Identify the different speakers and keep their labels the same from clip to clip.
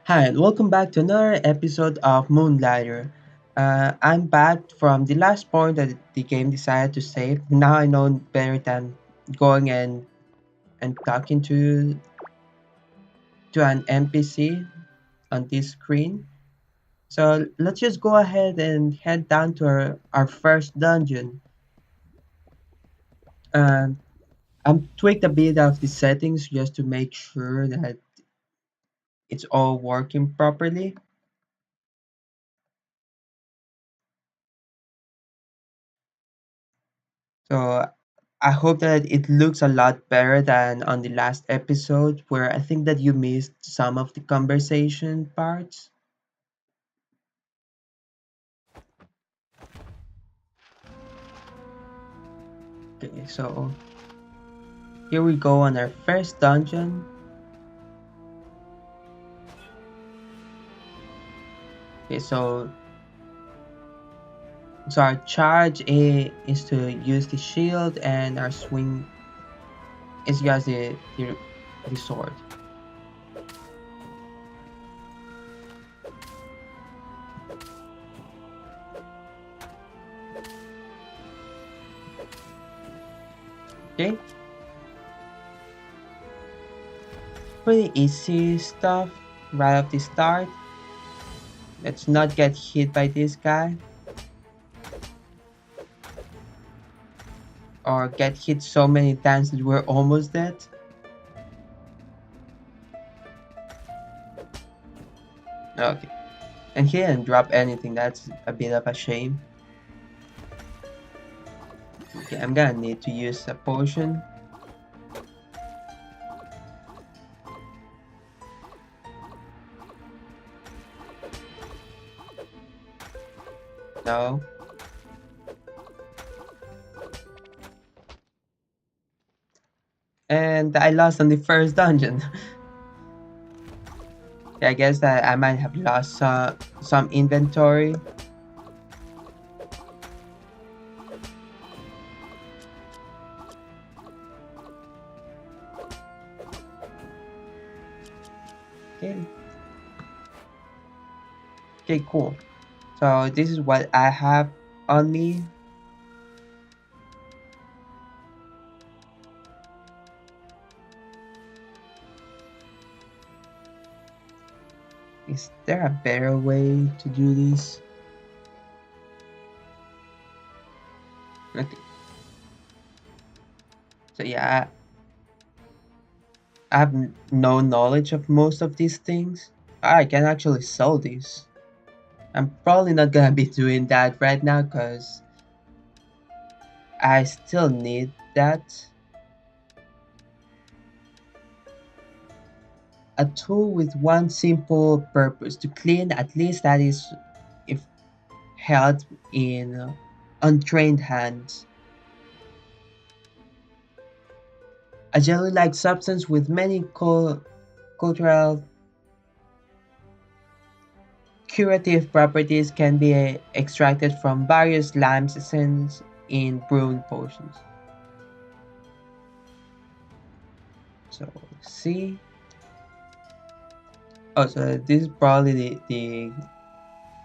Speaker 1: Hi, and welcome back to another episode of Moonlighter. I'm back from the last point that the game decided to save. Now I know better than going and talking to an NPC on this screen. So let's just go ahead and head down to our first dungeon. And I'm tweaked a bit of the settings just to make sure that it's all working properly. So I hope that it looks a lot better than on the last episode where I think that you missed some of the conversation parts. Okay, so here we go on our first dungeon. Okay, so our charge is to use the shield and our swing is just the sword. Okay, pretty easy stuff right off the start. Let's not get hit by this guy or get hit so many times that we're almost dead. Okay. And he didn't drop anything, that's a bit of a shame. Okay, I'm gonna need to use a potion. No. And I lost on the first dungeon. I guess that I might have lost some inventory. Okay. Okay, cool. So this is what I have on me. Is there a better way to do this? Okay. So yeah, I have no knowledge of most of these things. I can actually sell these. I'm probably not gonna be doing that right now because I still need that. A tool with one simple purpose to clean, at least that is if held in untrained hands. A jelly-like substance with many cultural curative properties can be extracted from various limes essence in brewing potions. So see. Oh, so this is probably the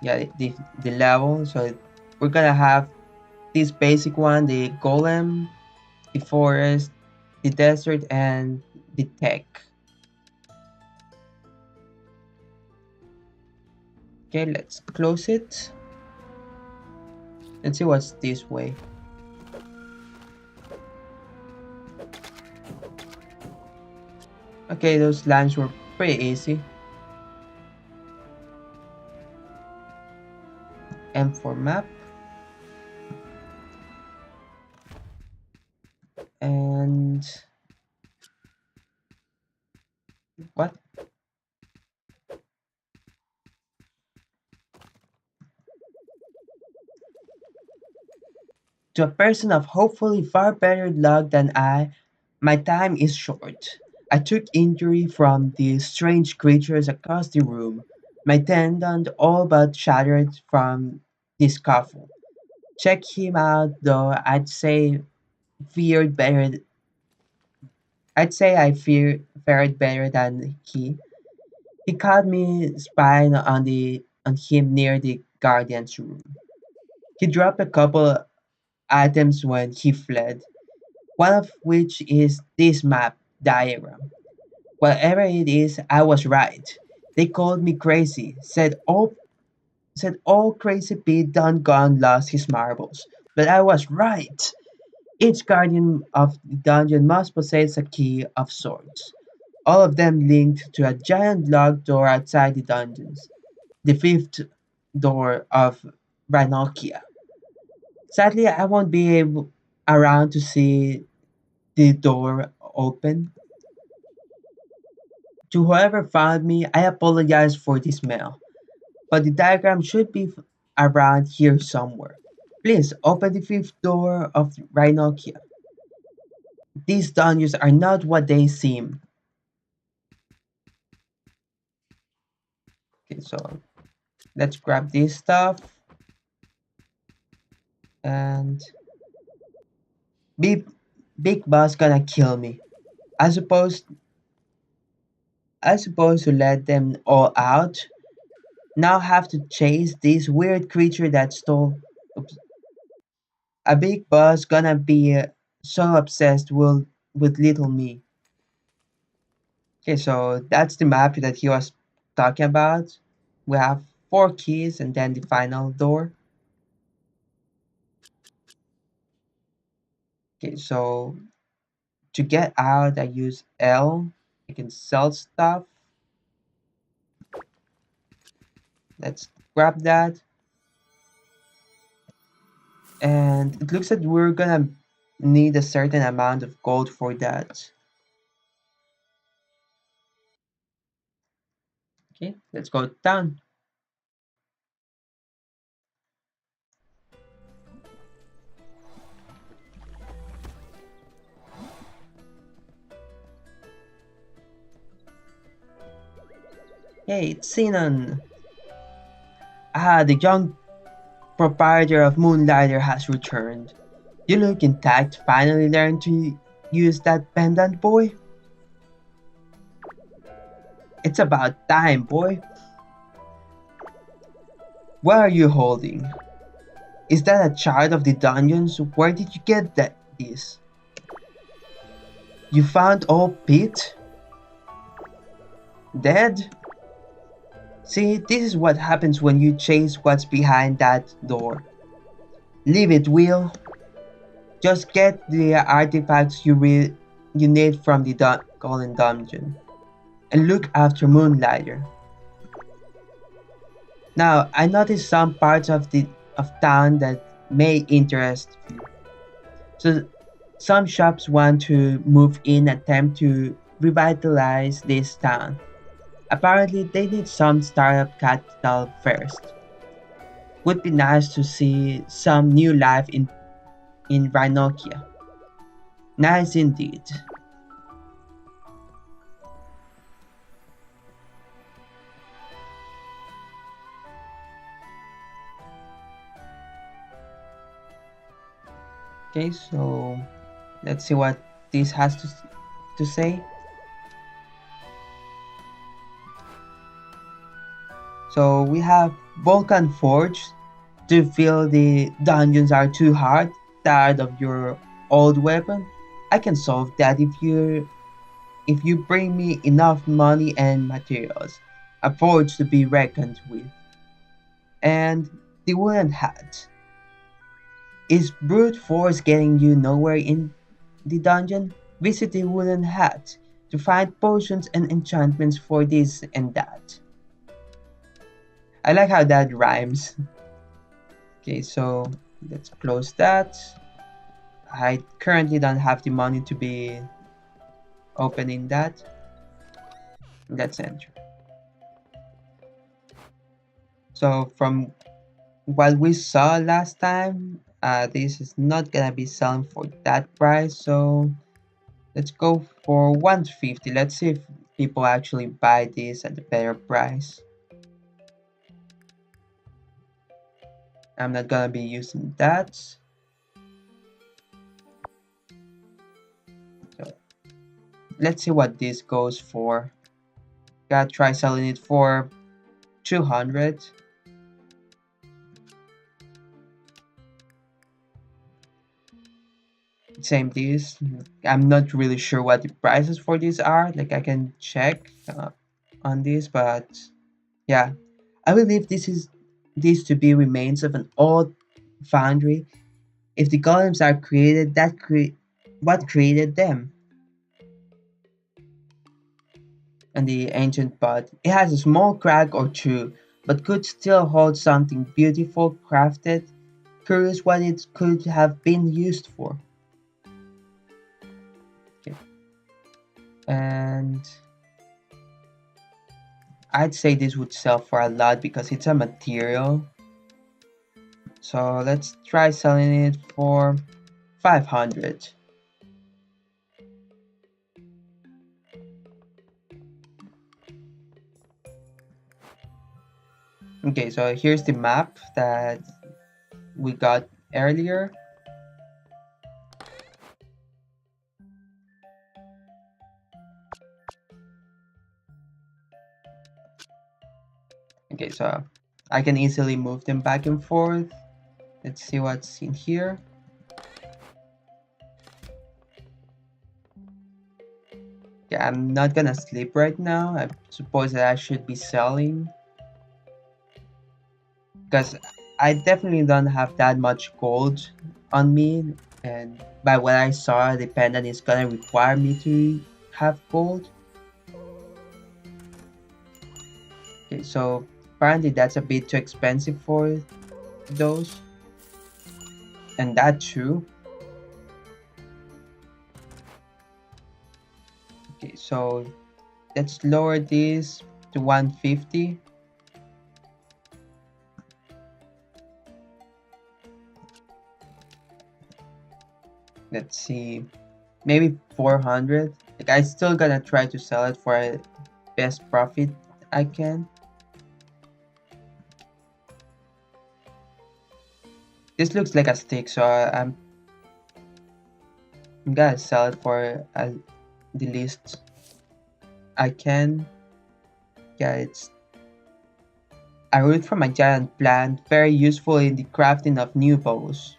Speaker 1: yeah the level. So we're gonna have this basic one, the golem, the forest, the desert, and the tech. Okay, let's close it. Let's see what's this way. Okay, those lands were pretty easy. M for map. And what? To a person of hopefully far better luck than I, my time is short. I took injury from these strange creatures across the room. My tendon all but shattered from the scuffle. Check him out though, feared better I fared better than he. He caught me spying on him near the guardian's room. He dropped a couple items when he fled, one of which is this map diagram. Whatever it is, I was right. They called me crazy, said all crazy Pete done gone lost his marbles. But I was right. Each guardian of the dungeon must possess a key of sorts, all of them linked to a giant locked door outside the dungeons, the fifth door of Rhinokia. Sadly, I won't be able around to see the door open. To whoever found me, I apologize for this mail, but the diagram should be around here somewhere. Please open the fifth door of Rhinokia. These dungeons are not what they seem. Okay, so let's grab this stuff and big big boss gonna kill me. I suppose I suppose to let them all out. Now have to chase this weird creature that stole. Oops. A big boss gonna be so obsessed with little me. Okay, so that's the map that he was talking about. We have four keys and then the final door. Okay, so to get out, I use L. I can sell stuff. Let's grab that. And it looks like we're gonna need a certain amount of gold for that. Okay, let's go down. Hey, it's Sinan. Ah, the young proprietor of Moonlighter has returned. You look intact, finally learned to use that pendant, boy? It's about time, boy. What are you holding? Is that a chart of the dungeons? Where did you get this? You found old Pete? Dead? See, this is what happens when you chase what's behind that door. Leave it, Will. Just get the artifacts you need from the Golden Dungeon, and look after Moonlighter. Now, I noticed some parts of town that may interest you. So, some shops want to move in attempt to revitalize this town. Apparently, they need some startup capital first. Would be nice to see some new life in Rhinokia. Nice indeed. Okay, so let's see what this has to say. So we have Vulcan Forge. Do you feel the dungeons are too hard? Tired of your old weapon? I can solve that if you bring me enough money and materials. A forge to be reckoned with. And the wooden hat. Is brute force getting you nowhere in the dungeon? Visit the wooden hat to find potions and enchantments for this and that. I like how that rhymes. Okay, so let's close that. I currently don't have the money to be opening that. Let's enter. So from what we saw last time, this is not gonna be selling for that price. So let's go for 150. Let's see if people actually buy this at a better price. I'm not gonna be using that. So let's see what this goes for. Gotta try selling it for 200. Same this. I'm not really sure what the prices for these are. Like I can check on this, but yeah, I believe this to be remains of an old foundry. If the golems are created, what created them? And the ancient pot. It has a small crack or two, but could still hold something beautiful crafted. Curious what it could have been used for. Okay. And I'd say this would sell for a lot because it's a material. So let's try selling it for 500. Okay, so here's the map that we got earlier. Okay, so I can easily move them back and forth. Let's see what's in here. Yeah, I'm not gonna sleep right now. I suppose that I should be selling because I definitely don't have that much gold on me, and by what I saw, the pendant is gonna require me to have gold. Okay, so apparently that's a bit too expensive for those, and that too. Okay, so let's lower this to 150. Let's see, maybe 400. Like I still gonna try to sell it for a best profit I can. This looks like a stick, so I'm gonna sell it for the least I can. Yeah, it's a root from a giant plant, very useful in the crafting of new bows.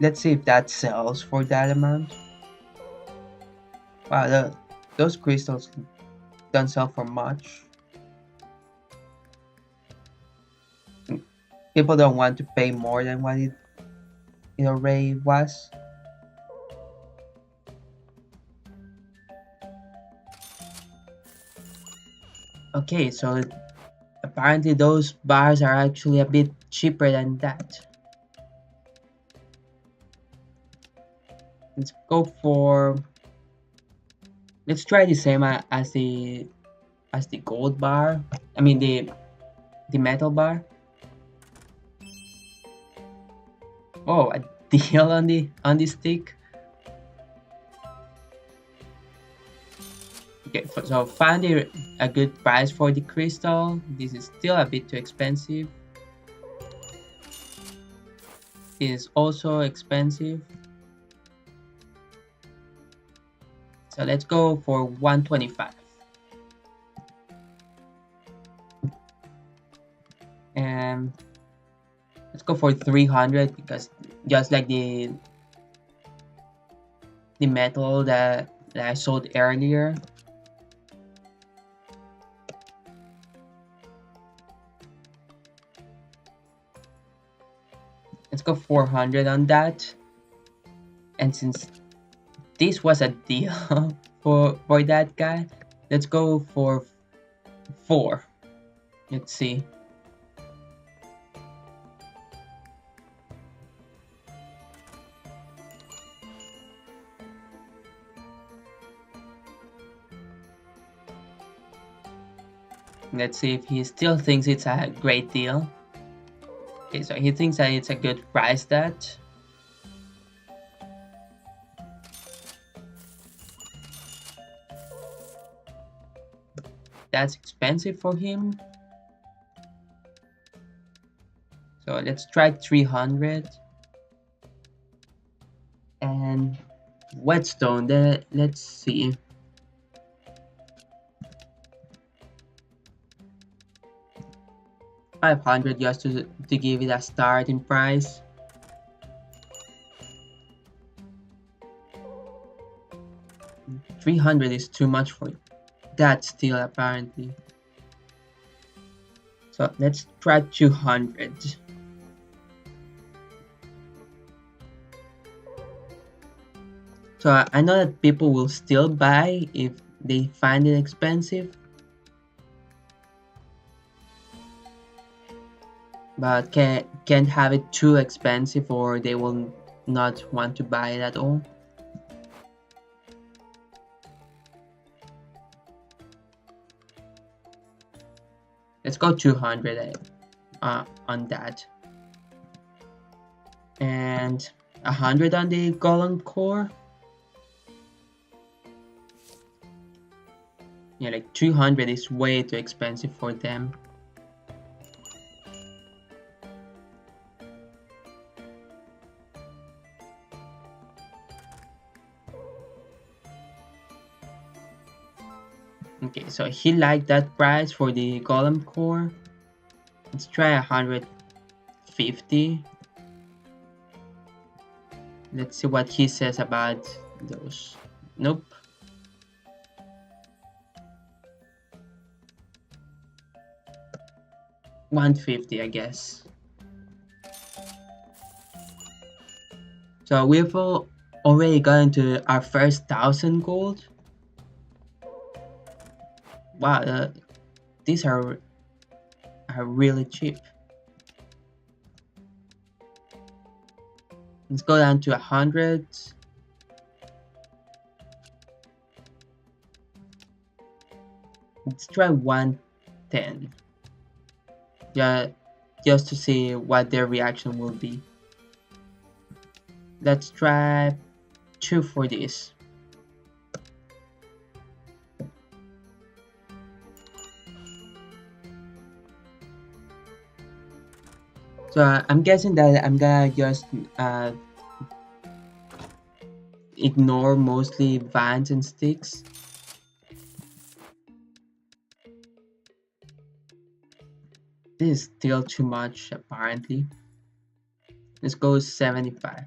Speaker 1: Let's see if that sells for that amount. Wow, those crystals don't sell for much. People don't want to pay more than what it already was. Okay, so apparently those bars are actually a bit cheaper than that. Let's go for. Let's try the same as the gold bar. I mean the metal bar. Oh, a deal on the stick. Okay, so found a good price for the crystal. This is still a bit too expensive. This is also expensive. So let's go for 125. And let's go for 300 because just like the metal that I sold earlier. Let's go 400 on that. And since this was a deal for that guy, let's go for 4. Let's see. Let's see if he still thinks it's a great deal. Okay, so he thinks that it's a good price that. That's expensive for him. So let's try 300. And whetstone. Let's see. 500 just to give it a starting price. 300 is too much for that still apparently. So let's try 200. So I know that people will still buy if they find it expensive. But can't have it too expensive or they will not want to buy it at all. Let's go 200 on that. And 100 on the golem core. Yeah, like 200 is way too expensive for them. Okay, so he liked that price for the golem core. Let's try 150. Let's see what he says about those. Nope. $150, I guess. So we've already gotten to our first 1,000 gold. Wow, these are really cheap. Let's go down to 100. Let's try 110. Yeah, just to see what their reaction will be. Let's try 2 for this. So I'm guessing that I'm gonna just ignore mostly vines and sticks. This is still too much apparently. Let's go 75.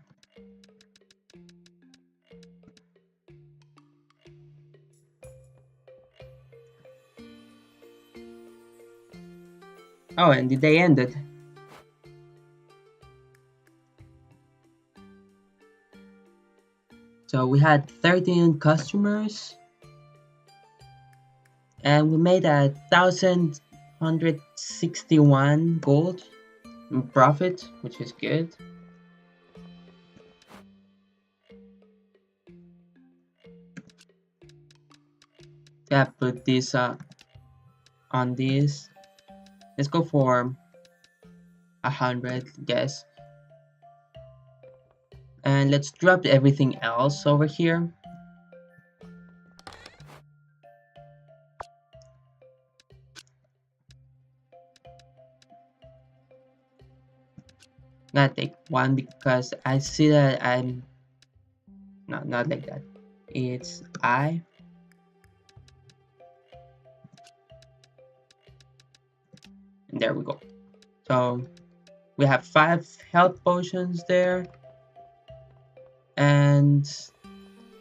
Speaker 1: Oh, and the day ended. So we had 13 customers and we made 1,161 gold in profit, which is good. Yeah, put this on this. Let's go for 100, guess. And let's drop everything else over here. I'm gonna take one because I see that I'm not like that. It's I. And there we go. So we have 5 health potions there. And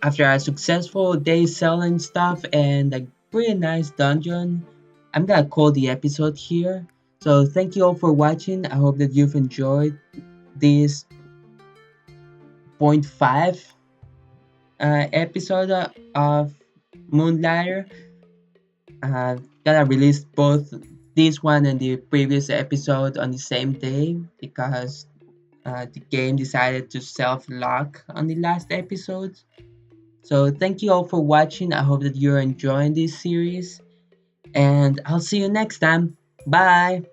Speaker 1: after a successful day selling stuff and a pretty nice dungeon, I'm gonna call the episode here. So thank you all for watching. I hope that you've enjoyed this 0.5 episode of Moonlighter. Gonna release both this one and the previous episode on the same day because the game decided to self-lock on the last episode. So thank you all for watching. I hope that you're enjoying this series and I'll see you next time. Bye!